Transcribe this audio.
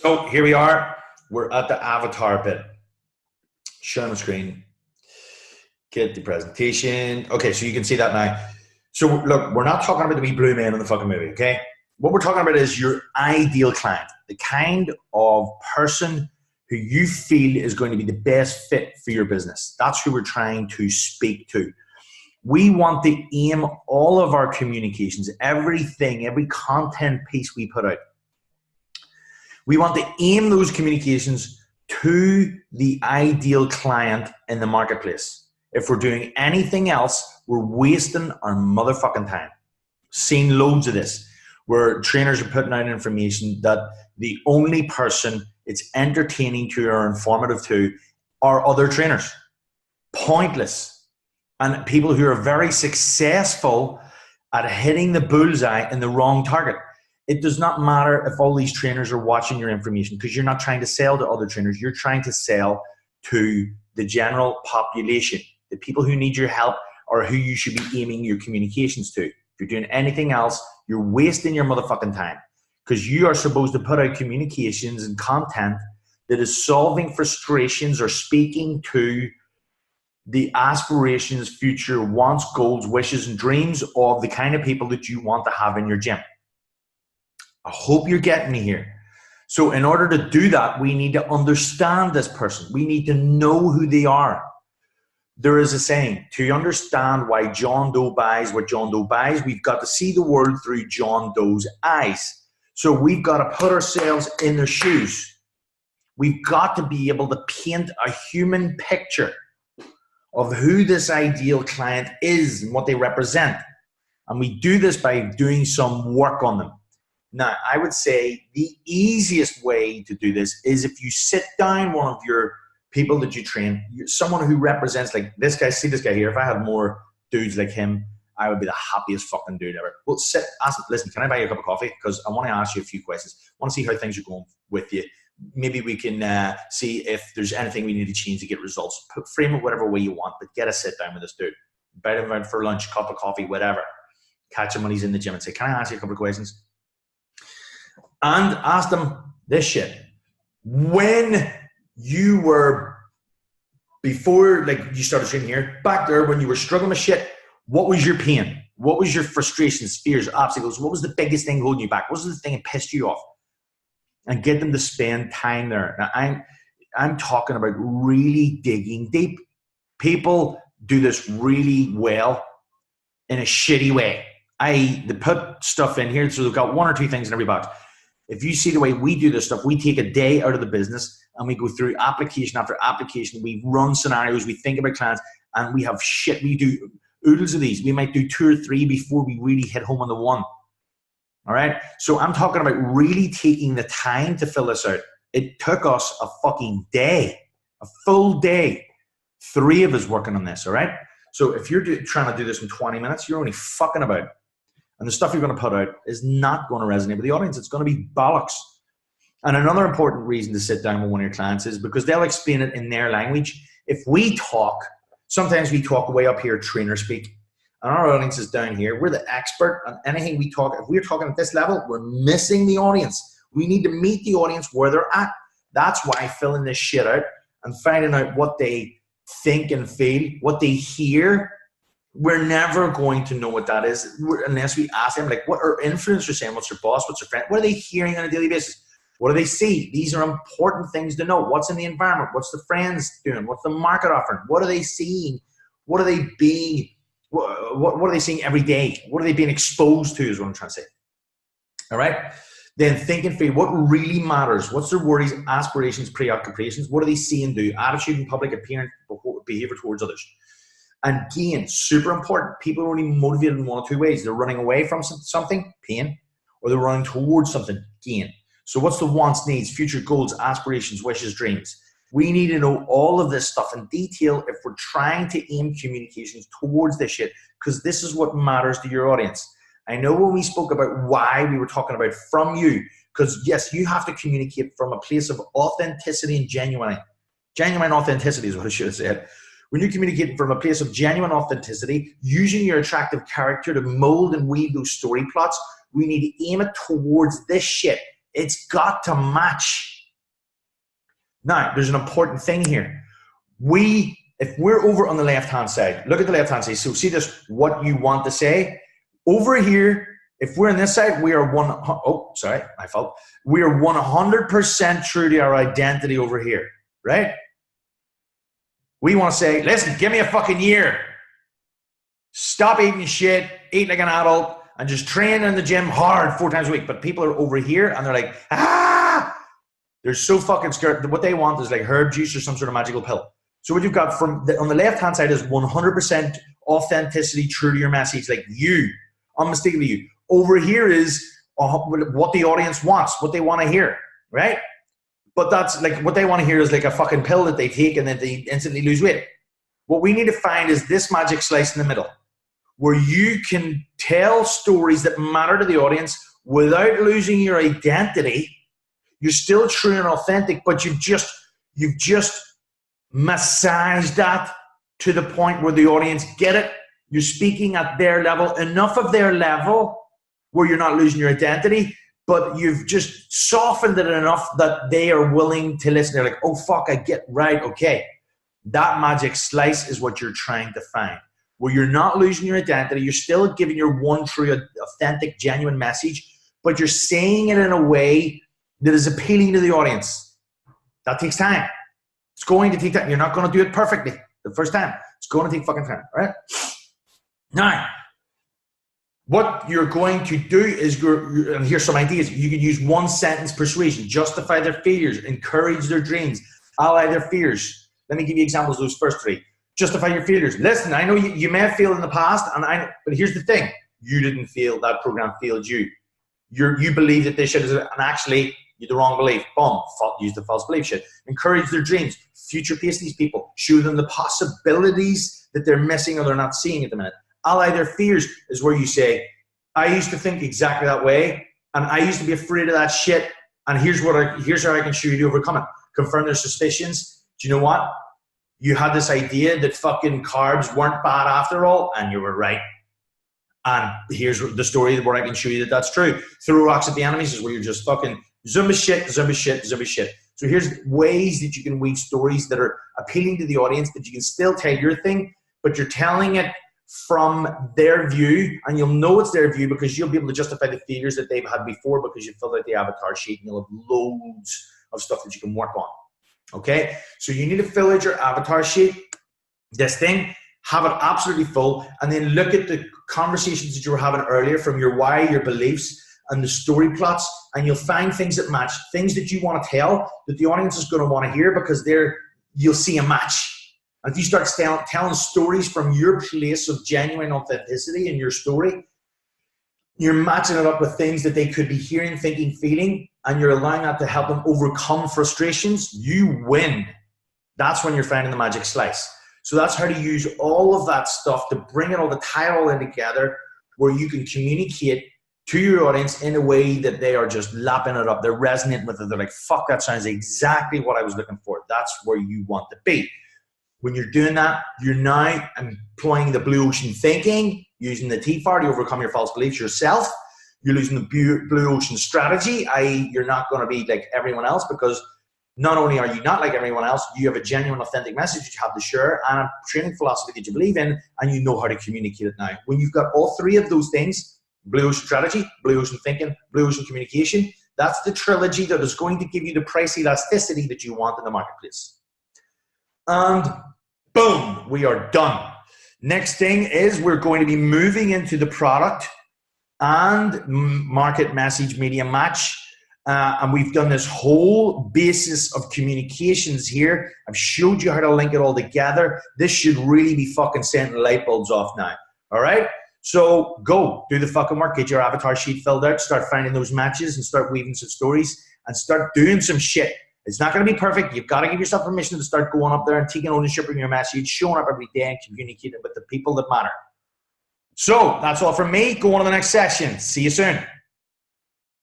So here we are. We're at the avatar bit. Show on the screen. Get the presentation. Okay, so you can see that now. So look, we're not talking about the wee blue man in the fucking movie, okay? What we're talking about is your ideal client, the kind of person who you feel is going to be the best fit for your business. That's who we're trying to speak to. We want to aim all of our communications, everything, every content piece we put out. We want to aim those communications to the ideal client in the marketplace. If we're doing anything else, we're wasting our motherfucking time. Seen loads of this, where trainers are putting out information that the only person it's entertaining to or informative to are other trainers. Pointless. And people who are very successful at hitting the bullseye in the wrong target. It does not matter if all these trainers are watching your information, because you're not trying to sell to other trainers. You're trying to sell to the general population, the people who need your help or who you should be aiming your communications to. If you're doing anything else, you're wasting your motherfucking time, because you are supposed to put out communications and content that is solving frustrations or speaking to the aspirations, future wants, goals, wishes, and dreams of the kind of people that you want to have in your gym. I hope you're getting me here. So in order to do that, we need to understand this person. We need to know who they are. There is a saying, to understand why John Doe buys what John Doe buys, we've got to see the world through John Doe's eyes. So we've got to put ourselves in their shoes. We've got to be able to paint a human picture of who this ideal client is and what they represent. And we do this by doing some work on them. Now, I would say the easiest way to do this is if you sit down one of your people that you train, someone who represents, like this guy, see this guy here, if I had more dudes like him, I would be the happiest fucking dude ever. Well, ask him, listen, can I buy you a cup of coffee? Because I want to ask you a few questions. I want to see how things are going with you. Maybe we can see if there's anything we need to change to get results. Frame it whatever way you want, but get a sit down with this dude. Invite him out for lunch, cup of coffee, whatever. Catch him when he's in the gym and say, can I ask you a couple of questions? And ask them this shit. When you were, before like you started training here, back there when you were struggling with shit, what was your pain? What was your frustrations, fears, obstacles? What was the biggest thing holding you back? What was the thing that pissed you off? And get them to spend time there. Now, I'm talking about really digging deep. People do this really well in a shitty way. They put stuff in here, so they've got one or two things in every box. If you see the way we do this stuff, we take a day out of the business and we go through application after application. We run scenarios, we think about clients, and we have shit. We do oodles of these. We might do 2 or 3 before we really hit home on the one. All right. So I'm talking about really taking the time to fill this out. It took us a fucking day, a full day, 3 of us working on this. All right. So if you're trying to do this in 20 minutes, you're only fucking about. And the stuff you're going to put out is not going to resonate with the audience. It's going to be bollocks. And another important reason to sit down with one of your clients is because they'll explain it in their language. If we talk, sometimes we talk way up here, trainer speak. And our audience is down here. We're the expert on anything we talk. If we're talking at this level, we're missing the audience. We need to meet the audience where they're at. That's why filling this shit out and finding out what they think and feel, what they hear, we're never going to know what that is unless we ask them, like, what are influencers saying? What's their boss? What's their friend? What are they hearing on a daily basis? What do they see? These are important things to know. What's in the environment? What's the friends doing? What's the market offering? What are they seeing? What are they being? What are they seeing every day? What are they being exposed to is what I'm trying to say. All right? Then think and feel what really matters. What's their worries, aspirations, preoccupations? What do they see and do? Attitude and public appearance, behavior towards others. And gain, super important. People are only motivated in one of 2 ways. They're running away from something, pain, or they're running towards something, gain. So what's the wants, needs, future goals, aspirations, wishes, dreams? We need to know all of this stuff in detail if we're trying to aim communications towards this shit, because this is what matters to your audience. I know when we spoke about why, we were talking about from you, because yes, you have to communicate from a place of authenticity and genuine authenticity is what I should have said. When you're communicating from a place of genuine authenticity, using your attractive character to mold and weave those story plots, we need to aim it towards this shit. It's got to match. Now, there's an important thing here. If we're over on the left-hand side, look at the left-hand side. So see this, what you want to say. Over here, if we're on this side, we are my fault. We are 100% true to our identity over here, right? We want to say, listen, give me a fucking year. Stop eating shit, eat like an adult, and just train in the gym hard 4 times a week. But people are over here and they're like, they're so fucking scared. What they want is like herb juice or some sort of magical pill. So what you've got on the left-hand side is 100% authenticity, true to your message, like you, unmistakably you. Over here is what the audience wants, what they want to hear, right? But that's like, what they want to hear is like a fucking pill that they take and then they instantly lose weight. What we need to find is this magic slice in the middle, where you can tell stories that matter to the audience without losing your identity. You're still true and authentic, but you've just massaged that to the point where the audience get it. You're speaking at their level, enough of their level where you're not losing your identity, but you've just softened it enough that they are willing to listen. They're like, oh, fuck, I get right, okay. That magic slice is what you're trying to find, where you're not losing your identity. You're still giving your one true, authentic, genuine message, but you're saying it in a way that is appealing to the audience. That takes time. It's going to take time. You're not going to do it perfectly the first time. It's going to take fucking time, all right? Now, what you're going to do is, and here's some ideas. You can use 1-sentence persuasion, justify their failures, encourage their dreams, ally their fears. Let me give you examples of those first 3. Justify your failures. Listen, I know you may have failed in the past, but here's the thing. You didn't fail. That program failed you. You believe that they should, and actually, you're the wrong belief. Boom. Use the false belief shit. Encourage their dreams. Future pace these people. Show them the possibilities that they're missing or they're not seeing at the minute. Ally their fears is where you say, I used to think exactly that way, and I used to be afraid of that shit, and here's how I can show you to overcome it. Confirm their suspicions. Do you know what? You had this idea that fucking carbs weren't bad after all, and you were right. And here's the story where I can show you that that's true. Throw rocks at the enemies is where you're just fucking zumba shit. So here's ways that you can weave stories that are appealing to the audience, that you can still tell your thing, but you're telling it from their view, and you'll know it's their view because you'll be able to justify the failures that they've had before because you filled out the avatar sheet and you'll have loads of stuff that you can work on. Okay? So you need to fill out your avatar sheet, this thing, have it absolutely full, and then look at the conversations that you were having earlier from your why, your beliefs, and the story plots, and you'll find things that match, things that you want to tell that the audience is going to want to hear because you'll see a match. And if you start telling stories from your place of genuine authenticity in your story, you're matching it up with things that they could be hearing, thinking, feeling, and you're allowing that to help them overcome frustrations, you win. That's when you're finding the magic slice. So that's how to use all of that stuff to bring it all, to tie it all in together where you can communicate to your audience in a way that they are just lapping it up. They're resonating with it. They're like, fuck, that sounds exactly what I was looking for. That's where you want to be. When you're doing that, you're now employing the blue ocean thinking, using the TFAR to overcome your false beliefs yourself. You're using the blue ocean strategy, i.e. you're not going to be like everyone else because not only are you not like everyone else, you have a genuine, authentic message that you have to share and a training philosophy that you believe in, and you know how to communicate it now. When you've got all 3 of those things, blue ocean strategy, blue ocean thinking, blue ocean communication, that's the trilogy that is going to give you the price elasticity that you want in the marketplace. And boom, we are done. Next thing is we're going to be moving into the product and market message media match. And we've done this whole basis of communications here. I've showed you how to link it all together. This should really be fucking sending light bulbs off now. All right? So go, do the fucking work. Get your avatar sheet filled out. Start finding those matches and start weaving some stories and start doing some shit. It's not going to be perfect. You've got to give yourself permission to start going up there and taking ownership of your message, showing up every day and communicating with the people that matter. So that's all from me. Go on to the next session. See you soon.